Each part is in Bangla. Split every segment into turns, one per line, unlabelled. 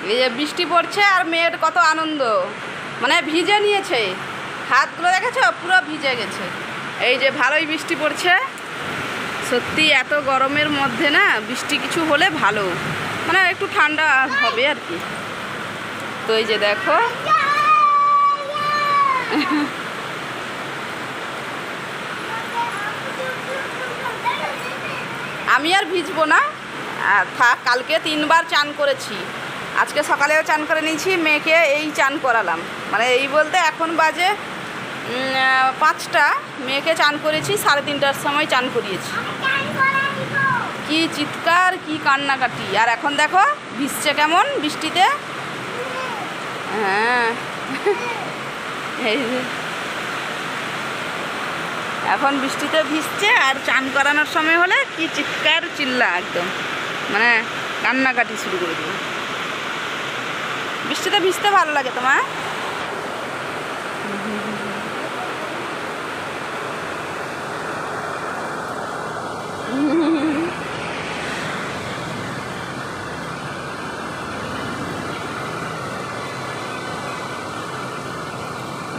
এই যে বৃষ্টি পড়ছে আর মেয়ের কত আনন্দ, মানে ভিজে নিয়েছে, হাতগুলো দেখেছো পুরো ভিজে গেছে। এই যে ভালোই বৃষ্টি পড়ছে, সত্যি এত গরমের মধ্যে না বৃষ্টি কিছু হলে ভালো, মানে একটু ঠান্ডা হবে আর কি। তো এই যে দেখো আমি আর ভিজবো না, থাক, কালকে 3 বার চান করেছি, আজকে সকালেও চান করে নিয়েছি, মেয়েকে এই চান করালাম, মানে এই বলতে এখন বাজে 5টা, মেয়েকে চান করেছি 3:30টার সময় চান করিয়েছি। কি চিৎকার, কি কান্নাকাটি, আর এখন দেখো ভিজছে কেমন বৃষ্টিতে। হ্যাঁ এই যে এখন বৃষ্টিতে ভিজছে, আর চান করানোর সময় হলে কি চিৎকার চিল্লা, একদম মানে কান্নাকাটি শুরু করে দেবো। বৃষ্টিতে ভিজতে ভালো লাগে তোমার?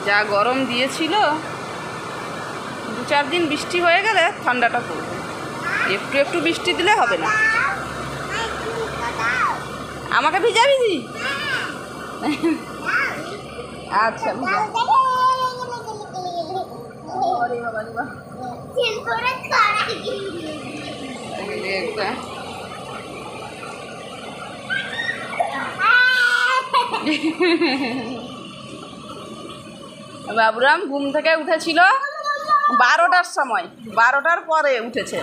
যা গরম দিয়েছিল, 2-4 দিন বৃষ্টি হয়ে গেলে ঠান্ডাটা পড়বে, একটু একটু বৃষ্টি দিলে হবে না। আমাকে ভিজাবি দি? আচ্ছা ভিজা। বাবুরাম ঘুম থেকে উঠেছিল 12টার সময়, 12টার পরে উঠেছে,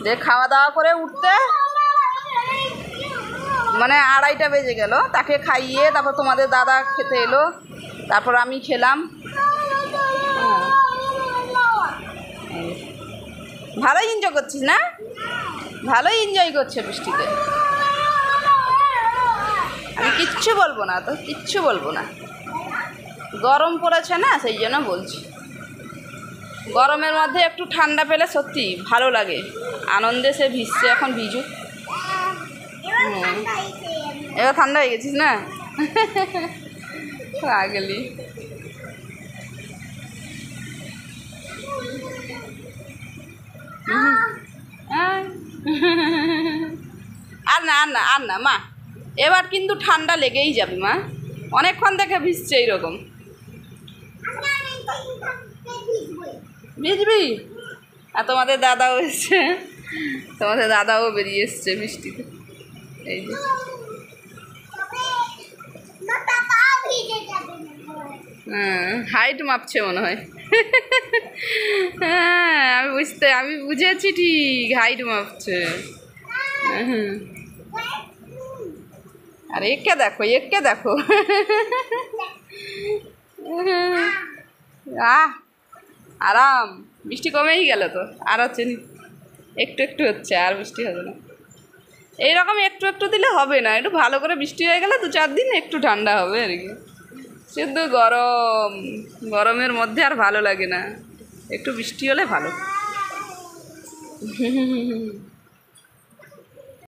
যে খাওয়া দাওয়া করে উঠতে মানে 2:30টা বেজে গেল, তাকে খাইয়ে তারপর তোমাদের দাদা খেতে এলো, তারপর আমি খেলাম। ভালোই এনজয় করছিস না? ভালোই এনজয় করছে বৃষ্টিতে। আমি কিচ্ছু বলবো না, তো কিচ্ছু বলবো না, গরম পড়েছে না সেই জন্য বলছি। গরমের মধ্যে একটু ঠান্ডা পেলে সত্যি ভালো লাগে, আনন্দে সে ভিজছে, এখন ভিজুক। এবার ঠান্ডা হয়ে গেছিস না? আগলি আর না আর না আর না মা, এবার কিন্তু ঠান্ডা লেগেই যাবে মা, অনেকক্ষণ থেকে ভিজছে এইরকম। ভিজবি? আর তোমাদের দাদাও এসছে, তোমাদের দাদাও বেরিয়ে এসছে বৃষ্টিতে, এই যে হাইট মাপছে মনে হয়। হ্যাঁ আমি বুঝেছি ঠিক, হাইট মাপছে। আর একে দেখো, একে দেখো, আরাম, বৃষ্টি কমেই গেল তো, আর হচ্ছে একটু একটু হচ্ছে, আর বৃষ্টি হবে না। এইরকম একটু একটু দিলে হবে না, একটু ভালো করে বৃষ্টি হয়ে গেলে 2-4 দিন একটু ঠান্ডা হবে আর কি। শুধু গরম, গরমের মধ্যে আর ভালো লাগে না, একটু বৃষ্টি হলে ভালো।